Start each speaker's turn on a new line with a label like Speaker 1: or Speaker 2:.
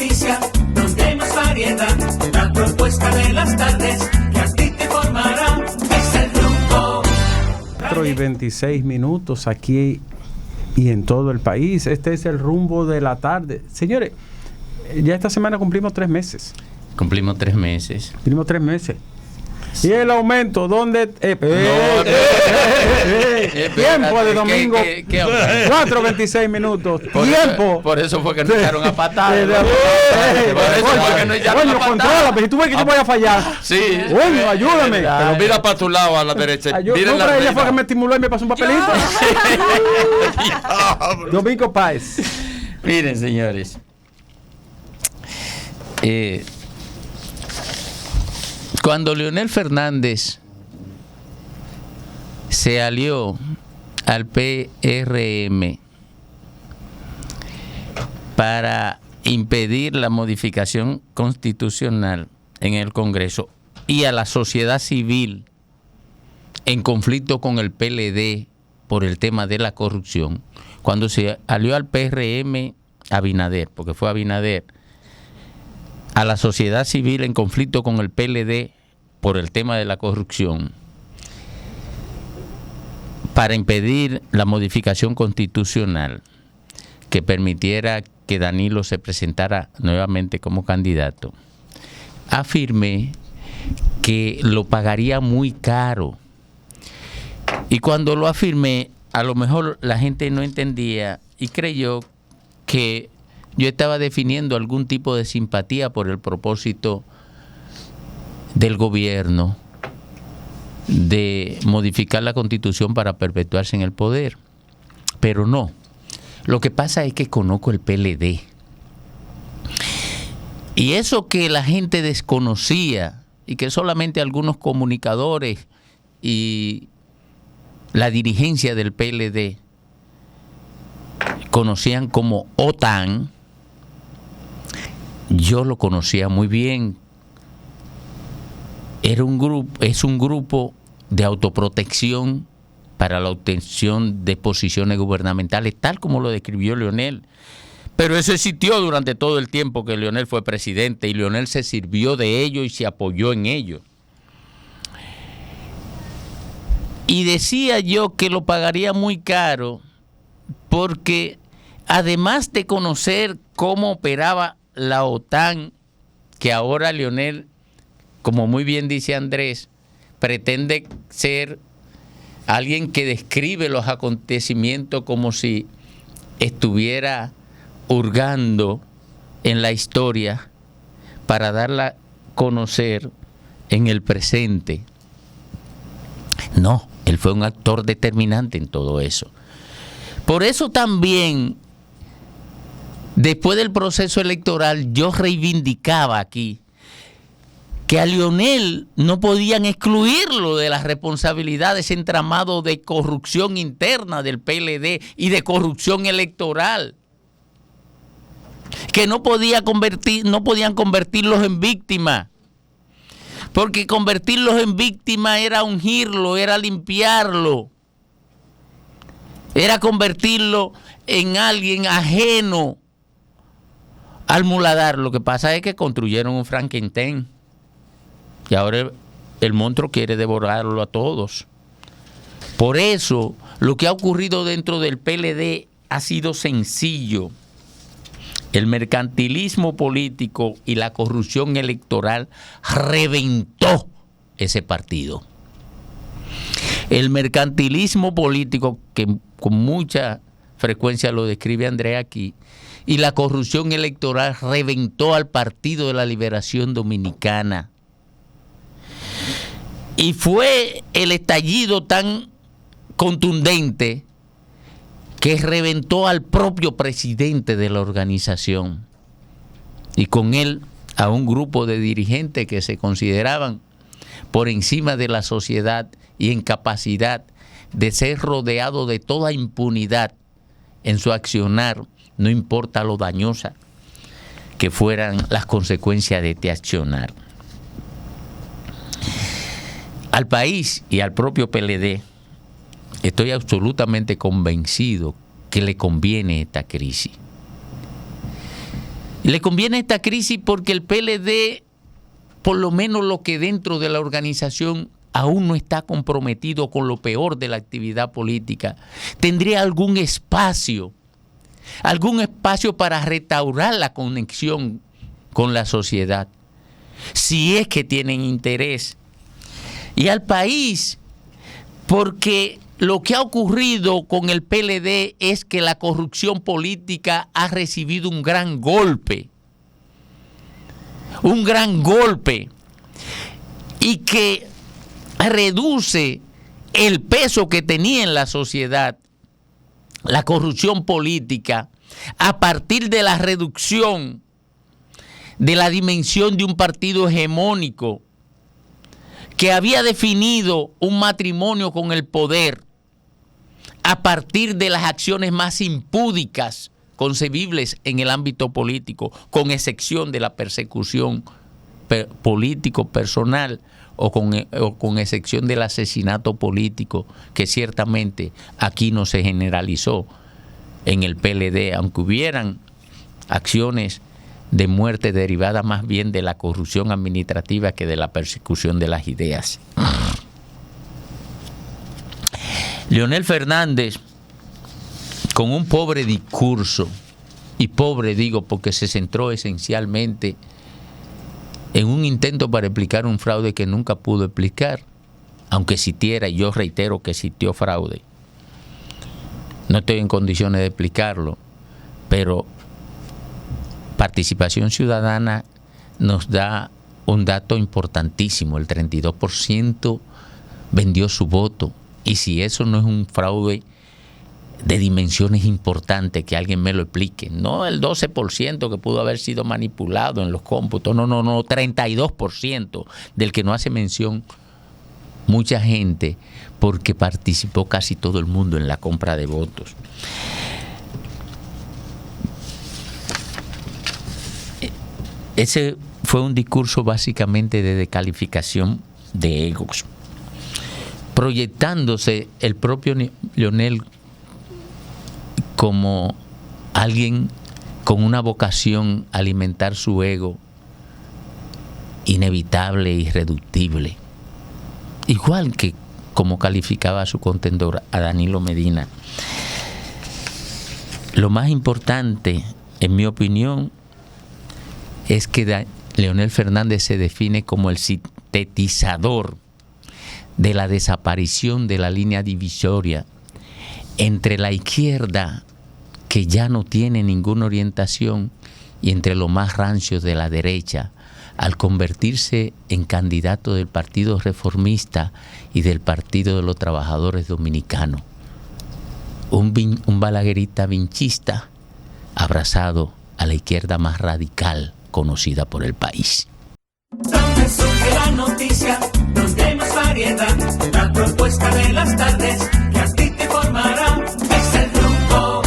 Speaker 1: noticia, donde hay más variedad, la propuesta de las tardes, que a ti te informará, es el Rumbo.
Speaker 2: 4:26 aquí y en todo el país. Este es el Rumbo de la tarde. Señores, ya esta semana cumplimos 3 meses.
Speaker 3: Cumplimos 3 meses.
Speaker 2: Cumplimos 3 meses. ¿Y el aumento? ¿Dónde? Tiempo de domingo. 4:26. Tiempo.
Speaker 3: Por eso fue que nos echaron a patadas.
Speaker 2: Coño, controla, pero si tú ves que yo voy a fallar.
Speaker 3: Sí.
Speaker 2: Coño, ayúdame.
Speaker 4: Pero mira para tu lado a la derecha.
Speaker 2: No, pero ella fue que me estimuló y me pasó un papelito. Domingo Páez.
Speaker 3: Miren, señores. Cuando Leonel Fernández se alió al PRM para impedir la modificación constitucional en el Congreso y a la sociedad civil en conflicto con el PLD por el tema de la corrupción, cuando se alió al PRM Abinader, porque fue Abinader, a la sociedad civil en conflicto con el PLD por el tema de la corrupción, para impedir la modificación constitucional que permitiera que Danilo se presentara nuevamente como candidato, afirmé que lo pagaría muy caro. Y cuando lo afirmé, a lo mejor la gente no entendía y creyó que yo estaba definiendo algún tipo de simpatía por el propósito del gobierno de modificar la Constitución para perpetuarse en el poder. Pero no. Lo que pasa es que conozco el PLD. Y eso que la gente desconocía y que solamente algunos comunicadores y la dirigencia del PLD conocían como OTAN, yo lo conocía muy bien. Es un grupo de autoprotección para la obtención de posiciones gubernamentales, tal como lo describió Leonel. Pero eso existió durante todo el tiempo que Leonel fue presidente y Leonel se sirvió de ello y se apoyó en ello. Y decía yo que lo pagaría muy caro porque además de conocer cómo operaba la OTAN, que ahora Leonel, como muy bien dice Andrés, pretende ser alguien que describe los acontecimientos como si estuviera hurgando en la historia para darla a conocer en el presente. No, él fue un actor determinante en todo eso. Por eso también, después del proceso electoral, yo reivindicaba aquí que a Leonel no podían excluirlo de las responsabilidades de ese entramado de corrupción interna del PLD y de corrupción electoral, que no podían convertirlos en víctimas, porque convertirlos en víctimas era ungirlo, era limpiarlo, era convertirlo en alguien ajeno al muladar. Lo que pasa es que construyeron un Frankenstein y ahora el monstruo quiere devorarlo a todos. Por eso lo que ha ocurrido dentro del PLD ha sido sencillo. El mercantilismo político y la corrupción electoral reventó ese partido. El mercantilismo político, que con mucha frecuencia lo describe Andrea aquí, y la corrupción electoral reventó al Partido de la Liberación Dominicana. Y fue el estallido tan contundente que reventó al propio presidente de la organización y con él a un grupo de dirigentes que se consideraban por encima de la sociedad y en capacidad de ser rodeado de toda impunidad en su accionar, no importa lo dañosa que fueran las consecuencias de este accionar. Al país y al propio PLD estoy absolutamente convencido que le conviene esta crisis. Le conviene esta crisis porque el PLD, por lo menos lo que dentro de la organización aún no está comprometido con lo peor de la actividad política, tendría algún espacio para restaurar la conexión con la sociedad, si es que tienen interés. Y al país, porque lo que ha ocurrido con el PLD es que la corrupción política ha recibido un gran golpe, y que reduce el peso que tenía en la sociedad la corrupción política a partir de la reducción de la dimensión de un partido hegemónico que había definido un matrimonio con el poder a partir de las acciones más impúdicas concebibles en el ámbito político, con excepción de la persecución político personal o con excepción del asesinato político, que ciertamente aquí no se generalizó en el PLD, aunque hubieran acciones de muerte derivadas más bien de la corrupción administrativa que de la persecución de las ideas. Leonel Fernández, con un pobre discurso, y pobre digo porque se centró esencialmente en un intento para explicar un fraude que nunca pudo explicar, aunque existiera, y yo reitero que existió fraude. No estoy en condiciones de explicarlo, pero Participación Ciudadana nos da un dato importantísimo: el 32% vendió su voto, y si eso no es un fraude de dimensiones importantes, que alguien me lo explique. No el 12% que pudo haber sido manipulado en los cómputos, no, 32% del que no hace mención mucha gente, porque participó casi todo el mundo en la compra de votos. Ese fue un discurso básicamente de descalificación de egos, proyectándose el propio Leonel como alguien con una vocación a alimentar su ego inevitable e irreductible, igual que como calificaba a su contendor, a Danilo Medina. Lo más importante, en mi opinión, es que Leonel Fernández se define como el sintetizador de la desaparición de la línea divisoria entre la izquierda, que ya no tiene ninguna orientación, y entre los más rancios de la derecha, al convertirse en candidato del Partido Reformista y del Partido de los Trabajadores Dominicanos. Un balaguerista vinchista abrazado a la izquierda más radical conocida por el país.
Speaker 1: Donde surge la noticia.